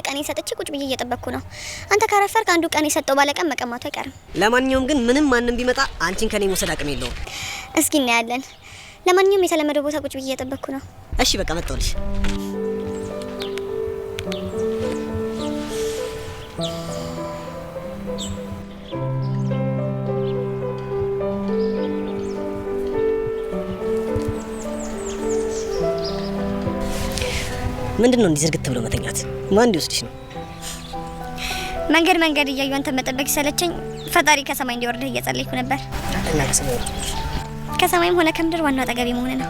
ቀኔ ሰጥቼ ቁጭ ብዬ እየጠበቅኩ ነው። አንተ ካረፈርክ አንዱ ቀኔ ሰጠው ባለቀን መቀማቱ አይቀርም። ለማንኛውም ግን ምንም ማንንም ቢመጣ አንቺን ከኔ መውሰድ አቅም የለውም። እስኪ እናያለን። ለማንኛውም የተለመደው ቦታ ቁጭ ብዬ እየጠበቅኩ ነው። እሺ በቃ መጣሁልሽ። ምንድነው እንዲህ ዝርግት ብሎ መተኛት? ማን እንዲወስድሽ ነው? መንገድ እያዩ አንተ መጠበቅ ሰለቸኝ። ፈጣሪ ከሰማይ እንዲወርድ እየጸለይኩ ነበር። እና ከሰማይ ወርድሽ? ከሰማይም ሆነ ከምድር ዋናው አጠገቤ መሆን ነው።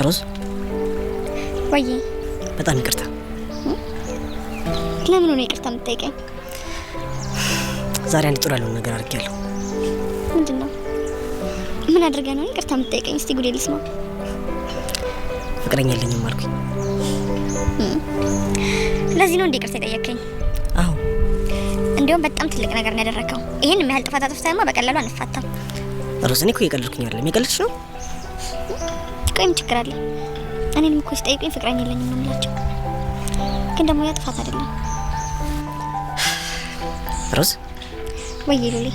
ሮዝ ወይ በጣም ይቅርታ። ለምን ነው ይቅርታ የምትጠይቀኝ? ዛሬ አንድ ጥሩ ያለውን ነገር አድርጌያለሁ። ምንድነው? ምን አድርገህ ነው ይቅርታ የምትጠይቀኝ? እስቲ ጉዴ ልስማ። ፍቅረኛ የለኝም አልኩኝ። ለዚህ ነው እንደ ይቅርታ የጠየቀኝ? አዎ። እንዲያውም በጣም ትልቅ ነገር ነው ያደረከው። ይሄን የሚያህል ጥፋት አጥፍተህማ በቀላሉ አንፋታም። ሮዝ እኔ እኮ እየቀለድኩኝ አይደለም። የቀለድሽ ነው? ቆይ ምን ችግር አለ? እኔንም እኮ ሲጠይቁኝ ፍቅረኛ የለኝም ነው የምላቸው። ግን ደግሞ ያ ጥፋት አይደለም። ሮዝ ወይ ሉሊ፣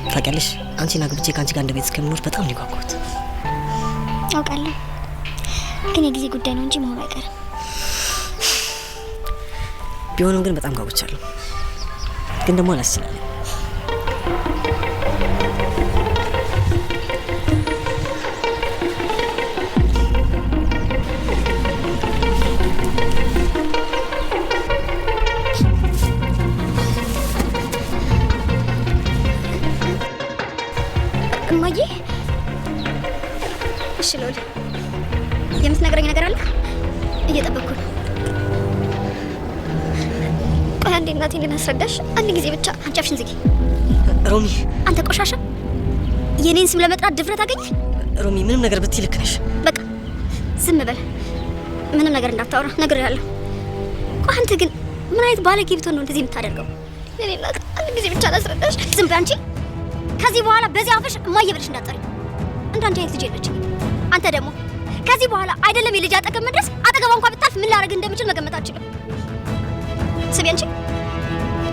ታውቂያለሽ አንቺን አግብቼ ከአንቺ ጋር እንደ ቤት እስከምኖር በጣም ሊጓጓሁት። አውቃለሁ፣ ግን የጊዜ ጉዳይ ነው እንጂ መሆኑ አይቀርም። ቢሆንም ግን በጣም ጓጉቻለሁ። ግን ደግሞ አላስችላለሁ። እማዬ፣ እሺ ሉሊ፣ የምትነግረኝ ነገር አለ? እየጠበቅኩ ነው። ቆይ አንዴ እናቴን ልናስረዳሽ። አንድ ጊዜ ብቻ አንቺ አፍሽን ዝጊ። ሮሚ፣ አንተ ቆሻሻ፣ የኔን ስም ለመጥራት ድፍረት አገኘ? ሮሚ፣ ምንም ነገር ብትይ ልክ ነሽ። በቃ ዝም በል፣ ምንም ነገር እንዳታወራ ነግሬሃለሁ። ቆይ አንተ ግን ምን አይነት ባለጌ ብትሆን ነው እንደዚህ የምታደርገው? የኔ እናት፣ አንድ ጊዜ ብቻ ላስረዳሽ። ዝም በይ አንቺ። ከዚህ በኋላ በዚህ አፍሽ እማዬ ብለሽ እንዳትጠሪ። እንዳንቺ አይነት ልጅ የለችኝ። አንተ ደግሞ ከዚህ በኋላ አይደለም የልጅ አጠገብ መድረስ፣ አጠገቧ እንኳን ብታልፍ ምን ላደርግ እንደምችል መገመት አልችልም። ስሚ አንቺ፣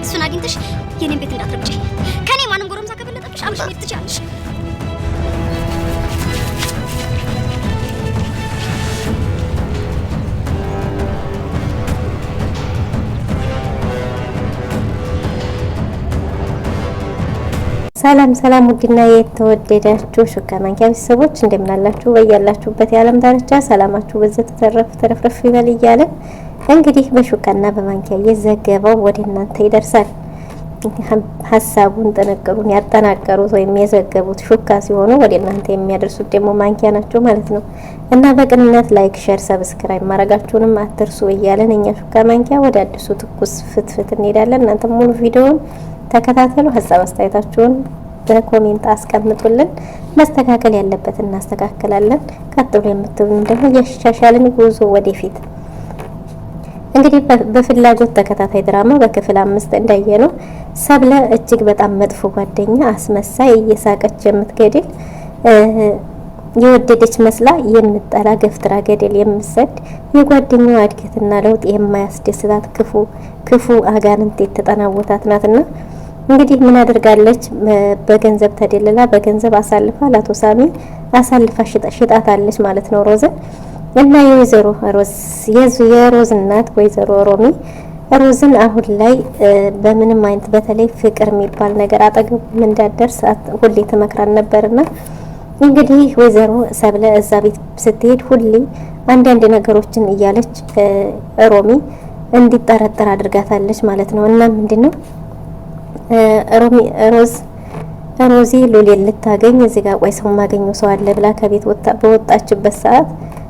እሱን አግኝተሽ የኔን ቤት እንዳትረግጪ። ከኔ ማንም ጎረምሳ ከበለጠብሽ አምሽ ቤት ትችያለሽ። ሰላም ውድና የተወደዳችሁ ሹካ ማንኪያ ቤተሰቦች እንደምን አላችሁ? በያላችሁበት የዓለም ዳርቻ ሰላማችሁ በዘት ተረፍረፍ ይበል እያለ እንግዲህ በሹካና በማንኪያ የዘገበው ወደ እናንተ ይደርሳል። ሀሳቡን ጥንቅሩን ያጠናቀሩት ወይም የዘገቡት ሹካ ሲሆኑ ወደ እናንተ የሚያደርሱት ደግሞ ማንኪያ ናቸው ማለት ነው። እና በቅንነት ላይክ፣ ሼር፣ ሰብስክራይብ ማድረጋችሁንም አትርሱ እያለን እኛ ሹካ ማንኪያ ወደ አዲሱ ትኩስ ፍትፍት እንሄዳለን። እናንተ ሙሉ ቪዲዮውን ተከታተሉ። ሀሳብ አስተያየታችሁን በኮሜንት አስቀምጡልን። መስተካከል ያለበትን እናስተካክላለን። ቀጥሉ የምትሉን ደግሞ ያሻሻልን ጉዞ ወደፊት። እንግዲህ በፍላጎት ተከታታይ ድራማ በክፍል 5 እንዳየነው ሰብለ እጅግ በጣም መጥፎ ጓደኛ፣ አስመሳይ፣ እየሳቀች የምትገድል የወደደች መስላ የምትጠላ ገፍትራ ገደል የምትሰድ የጓደኛዋ እድገትና ለውጥ የማያስደስታት ክፉ አጋንንት የተጠናወታት ናትና እንግዲህ ምን አድርጋለች? በገንዘብ ተደልላ በገንዘብ አሳልፋ ለአቶ ሳሚ አሳልፋ ሽጣታለች ማለት ነው ሮዝን። እና የወይዘሮ ሮዝ የሮዝ እናት ወይዘሮ ሮሚ ሮዝን አሁን ላይ በምንም አይነት በተለይ ፍቅር የሚባል ነገር አጠገቡ እንዳደርስ ሁሌ ትመክራን ነበርና እንግዲህ ወይዘሮ ሰብለ እዛ ቤት ስትሄድ ሁሌ አንዳንድ ነገሮችን እያለች ሮሚ እንዲጠረጠር አድርጋታለች ማለት ነው። እና ምንድነው ሮዚ ሉሊን ልታገኝ እዚህ ጋር ቆይ ሰው ማገኘው ሰው አለ ብላ ከቤት በወጣችበት ሰዓት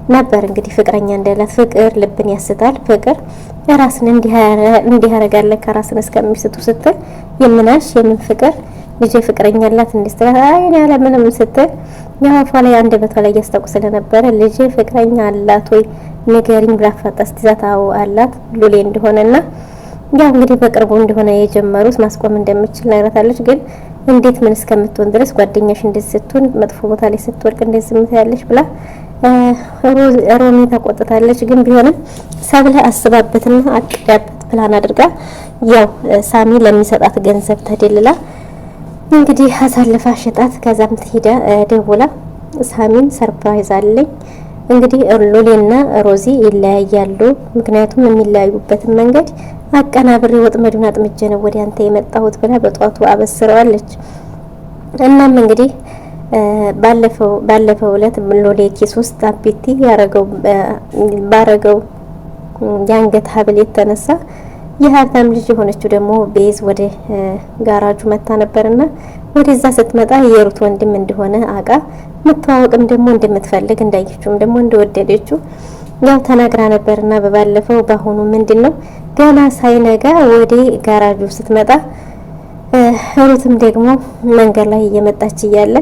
ነበር እንግዲህ ፍቅረኛ እንዳላት። ፍቅር ልብን ያስታል። ፍቅር ራስን እንዲህ ያረጋለ ከራስን እስከሚስቱ ስትል የምናሽ የምን ፍቅር ልጅ ፍቅረኛ አላት እንድትላት አይኔ ያለ ምንም ስትል ያፋ ላይ አንደበቷ ላይ ያስታውቅ ስለነበረ ልጅ ፍቅረኛ አላት ወይ ንገሪኝ ብላ ፈጣስ ትዛታው አላት ሉሊ እንደሆነና ያው እንግዲህ በቅርቡ እንደሆነ የጀመሩት ማስቆም እንደምትችል ነግራታለች። ግን እንዴት ምን እስከምትሆን ድረስ ጓደኛሽ እንደዚህ ስትሆን መጥፎ ቦታ ላይ ስትወርቅ እንደዚህ ምታያለሽ ብላ ሮሚ ተቆጥታለች። ግን ቢሆንም ሰብለ አስባበትና አቅዳበት ፕላን አድርጋ ያው ሳሚ ለሚሰጣት ገንዘብ ተደልላ እንግዲህ አሳልፋ ሸጣት። ከዛም ትሄዳ ደውላ ሳሚን ሰርፕራይዝ አለኝ እንግዲህ ሉሊና ሮዚ ይለያያሉ። ምክንያቱም የሚለያዩበትን መንገድ አቀናብሬ ወጥመዱን አጥምጄ ነው ወደ አንተ የመጣሁት ብላ በጧቱ አበስረዋለች። እናም እንግዲህ ባለፈው ዕለት ሉሊ ኪስ ውስጥ አቢቲ ባረገው የአንገት ሀብል የተነሳ የሀብታም ልጅ የሆነችው ደግሞ ቤዝ ወደ ጋራጁ መታ ነበርና ወደዛ ስትመጣ የሩት ወንድም እንደሆነ አቃ መተዋወቅም ደግሞ እንደምትፈልግ እንዳየችውም ደግሞ እንደወደደችው ያው ተናግራ ነበርና በባለፈው ባሁኑ ምንድነው ገና ሳይነጋ ወደ ጋራጁ ስትመጣ ሩትም ደግሞ መንገድ ላይ እየመጣች እያለ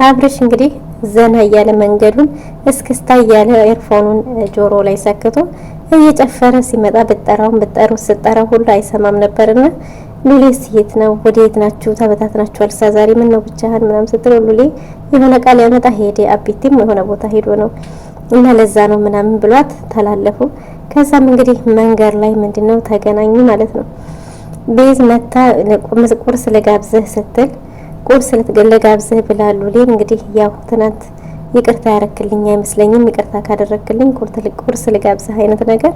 አብርሽ እንግዲህ ዘና እያለ መንገዱን እስክስታ እያለ ኤርፎኑን ጆሮ ላይ ሰክቶ እየጨፈረ ሲመጣ ስጠራው ሁሉ አይሰማም ነበርና ሉሊስ የት ነው ወዴት ናችሁ ተበታትናችኋል ዛሬ ምን ነው ብቻህን ምናምን ስትለው ሉሊ የሆነ ቃል ያመጣ ሄደ አቢቲም የሆነ ቦታ ሄዶ ነው እና ለዛ ነው ምናምን ብሏት ተላለፉ። ከዛም እንግዲህ መንገድ ላይ ምንድነው ተገናኙ ማለት ነው። ቤዝ መታ ቁርስ ልጋብዝህ ስትል ቁርስ ልትገለጋብዝህ ብላ ሉሊ እንግዲህ ያው ትናንት ይቅርታ ያረክልኝ አይመስለኝም ይቅርታ ካደረክልኝ ቁርስ ልጋብዝህ አይነት ነገር።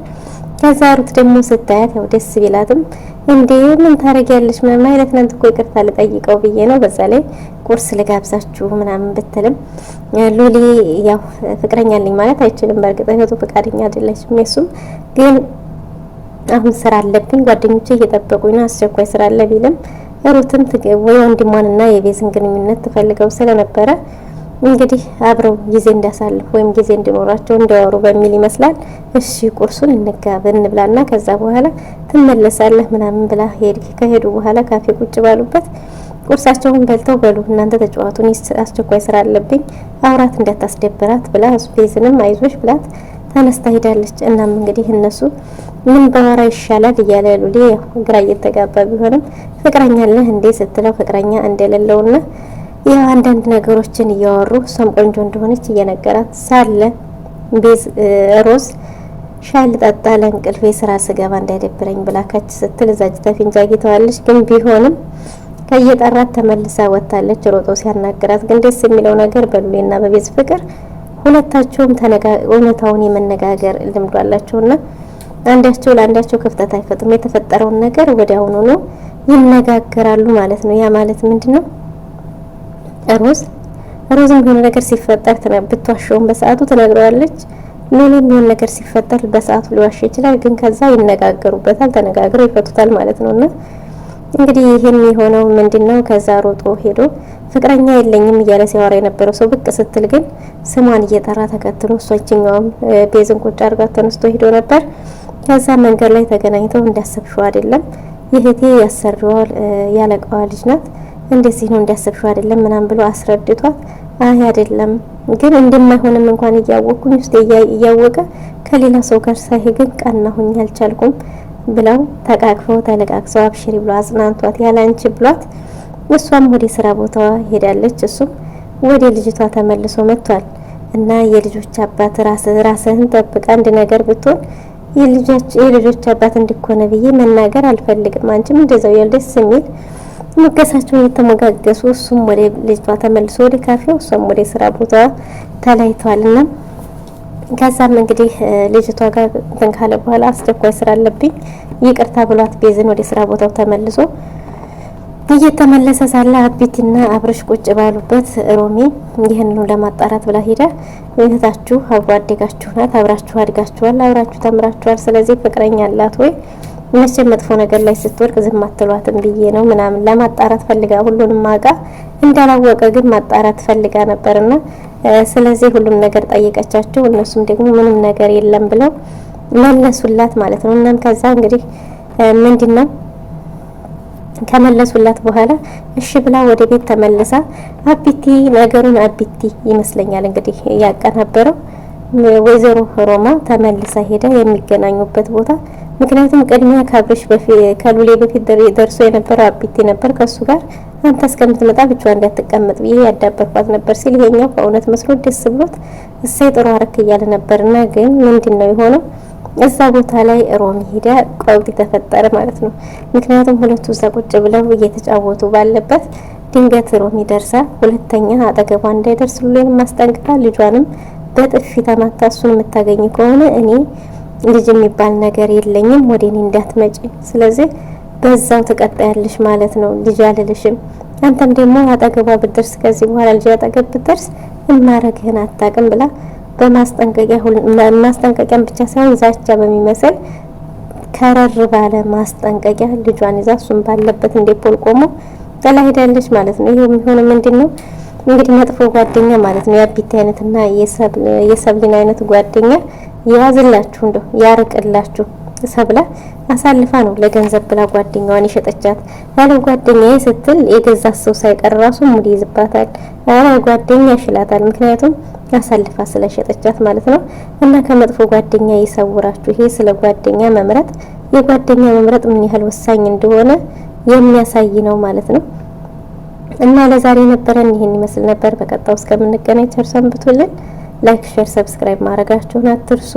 ከዛ ሩት ደግሞ ስታያት ያው ደስ ቢላትም እንዴ ምን ታረጊያለሽ ምናምን አይነት እናንተ እኮ ይቅርታ ልጠይቀው ብዬ ነው በዛ ላይ ቁርስ ልጋብዛችሁ ምናምን ብትልም ሉሊ ያው ፍቅረኛ አለኝ ማለት አይችልም። በእርግጥ እህቱ ፍቃደኛ አይደለችም። እሱም ግን አሁን ስራ አለብኝ ጓደኞቼ እየጠበቁኝ ነው አስቸኳይ ስራ አለ ቢልም ሩትም ወይ ወንድሟንና የቤዝን ግንኙነት ትፈልገው ስለነበረ እንግዲህ አብረው ጊዜ እንዲያሳልፉ ወይም ጊዜ እንዲኖራቸው እንዲያወሩ በሚል ይመስላል እሺ ቁርሱን እንብላና ከዛ በኋላ ትመለሳለህ ምናምን ብላ ከሄዱ በኋላ ካፌ ቁጭ ባሉበት ቁርሳቸውን በልተው በሉ እናንተ ተጫዋቱን አስቸኳይ ስራ አለብኝ አውራት እንዳታስደብራት ብላ ቤዝንም አይዞሽ ብላት ተነስታ ሄዳለች። እናም እንግዲህ እነሱ ምን ባወራ ይሻላል እያለ ሉሊ ግራ እየተጋባ ቢሆንም ፍቅረኛ አለህ እንዴ ስትለው ፍቅረኛ እንደሌለውና ያው አንዳንድ ነገሮችን እያወሩ እሷም ቆንጆ እንደሆነች እየነገራት ሳለ ቤዝ ሮዝ ሻይ ልጠጣ ለእንቅልፌ ስራ ስገባ እንዳይደብረኝ ብላ ከች ስትል እዛች ተፊንጃጊተዋለች። ግን ቢሆንም ከየጠራት ተመልሳ ወጣለች። ሮጦ ሲያናገራት ግን ደስ የሚለው ነገር በሉሊና በቤዝ ፍቅር ሁለታቸውም እውነታውን የመነጋገር ልምዱ አላቸውና አንዳቸው ለአንዳቸው ክፍተት አይፈጥሩም። የተፈጠረውን ነገር ወዲያውኑ ነው ይነጋገራሉ ማለት ነው። ያ ማለት ምንድነው ሮዝም ቢሆን ነገር ሲፈጠር ብትዋሸውም በሰዓቱ ትነግረዋለች። ሉሊም ቢሆን ነገር ሲፈጠር በሰዓቱ ሊዋሽ ይችላል። ግን ከዛ ይነጋገሩበታል፣ ተነጋግረው ይፈቱታል ማለት ነውና እንግዲህ ይሄን የሆነው ምንድነው ከዛ ሮጦ ሄዶ ፍቅረኛ የለኝም እያለ ሲያወራ የነበረው ሰው ብቅ ስትል ግን ስሟን እየጠራ ተከትሎ እሷችኛውም ቤዝን ቁጭ አድርጋ ተነስቶ ሄዶ ነበር። ከዛ መንገድ ላይ ተገናኝተው እንዳሰብሽው አይደለም ይሄቴ ያሰርዋል ያለቀዋ ልጅ ናት እንደዚህ ነው እንዳሰብሽው አይደለም ምናምን ብሎ አስረድቷት አይ አይደለም ግን እንደማይሆንም እንኳን እያወቅኩኝ ውስጥ እያወቀ ከሌላ ሰው ጋር ሳይሄ ግን ቀናሁኝ አልቻልኩም ብለው ተቃቅፈው ተለቃቅሰው አብሽሪ ብሎ አጽናንቷት ያላንቺ ብሏት እሷም ወደ ስራ ቦታዋ ሄዳለች። እሱም ወደ ልጅቷ ተመልሶ መጥቷል። እና የልጆች አባት ራስህን ጠብቃ አንድ ነገር ብትሆን የልጆች አባት እንድኮነ ብዬ መናገር አልፈልግም። አንቺም እንደዛው ያልደስ የሚል ሙገሳቸውን የተሞጋገሱ እሱም ወደ ልጅቷ ተመልሶ ወደ ካፌው እሷም ወደ ስራ ቦታዋ ተለያይተዋልና ከዛም እንግዲህ ልጅቷ ጋር ተንካለ በኋላ አስቸኳይ ስራ አለብኝ ይቅርታ ብሏት ቤዝን ወደ ስራ ቦታው ተመልሶ እየተመለሰ ሳለ አቢቲና አብርሽ ቁጭ ባሉበት ሮሚ ይሄንን ለማጣራት ብላ ሄዳ እህታችሁ አብሮ አደጋችሁ ናት፣ አብራችሁ አድጋችኋል፣ አብራችሁ ተምራችኋል፣ ስለዚህ ፍቅረኛ አላት ወይ መቼም መጥፎ ነገር ላይ ስትወርቅ ዝም አትሏትም ብዬ ነው ምናምን ለማጣራት ፈልጋ ሁሉንም ማጋ እንዳላወቀ ግን ማጣራት ፈልጋ ነበርና ስለዚህ ሁሉም ነገር ጠይቀቻቸው። እነሱም ደግሞ ምንም ነገር የለም ብለው መለሱላት ማለት ነው። እናም ከዛ እንግዲህ ምንድነው ከመለሱላት በኋላ እሺ ብላ ወደ ቤት ተመልሳ አቢቲ ነገሩን አቢቲ ይመስለኛል እንግዲህ ያቀናበረው ወይዘሮ ሮማ ተመልሳ ሄዳ የሚገናኙበት ቦታ ምክንያቱም ቅድሚያ ካብርሽ ከሉሌ በፊት ደርሶ የነበረው አቢቴ ነበር ከሱ ጋር አንተ እስከምትመጣ ብቻዋን እንዳትቀመጥ ብዬ ያዳበርኳት ነበር ሲል ይሄኛው በእውነት መስሎ ደስ ብሎት እሰይ ጥሩ አረክ እያለ ነበርና ግን ምንድነው የሆነው እዛ ቦታ ላይ ሮሚ ሄዳ ቀውጢ ተፈጠረ ማለት ነው። ምክንያቱም ሁለቱ እዛ ቁጭ ብለው እየተጫወቱ ባለበት ድንገት ሮሚ ደርሳ ሁለተኛ አጠገቧ እንዳይደርስ ሉሌን ማስጠንቀቃ ልጇንም በጥፊ ተማታ እሱን የምታገኝ ከሆነ እኔ ልጅ የሚባል ነገር የለኝም ወደኔ እንዳትመጪ ስለዚህ በዛው ተቀጣያለሽ ማለት ነው ልጅ አልልሽም አንተም ደግሞ አጠገቧ ብትደርስ ከዚህ በኋላ ልጅ አጠገብ ብትደርስ እማረግህን አታውቅም ብላ በማስጠንቀቂያ ብቻ ሳይሆን ዛቻ በሚመስል ከረር ባለ ማስጠንቀቂያ ልጇን ይዛ እሱን ባለበት እንደፖል ቆሞ ጥላ ሄዳለች ማለት ነው። ይሄ የሚሆነው ምንድነው እንግዲህ መጥፎ ጓደኛ ማለት ነው የአቢት አይነትና የሰብሊን አይነት ጓደኛ ያዝላችሁ እንደው ያርቅላችሁ ሰብላ አሳልፋ ነው ለገንዘብ ብላ ጓደኛዋን የሸጠቻት ያለ ጓደኛዬ ስትል የገዛ ሰው ሳይቀር ራሱ ሙድ ይዝባታል አረ ጓደኛ ይሽላታል ምክንያቱም አሳልፋ ስለሸጠቻት ማለት ነው። እና ከመጥፎ ጓደኛ ይሰውራችሁ። ይሄ ስለ ጓደኛ መምረጥ የጓደኛ መምረጥ ምን ያህል ወሳኝ እንደሆነ የሚያሳይ ነው ማለት ነው። እና ለዛሬ ነበረን ይሄን ይመስል ነበር። በቀጣው እስከምንገናኝ ቸር ሰንብቱልን። ላይክ፣ ሼር፣ ሰብስክራይብ ማድረጋችሁን አትርሱ።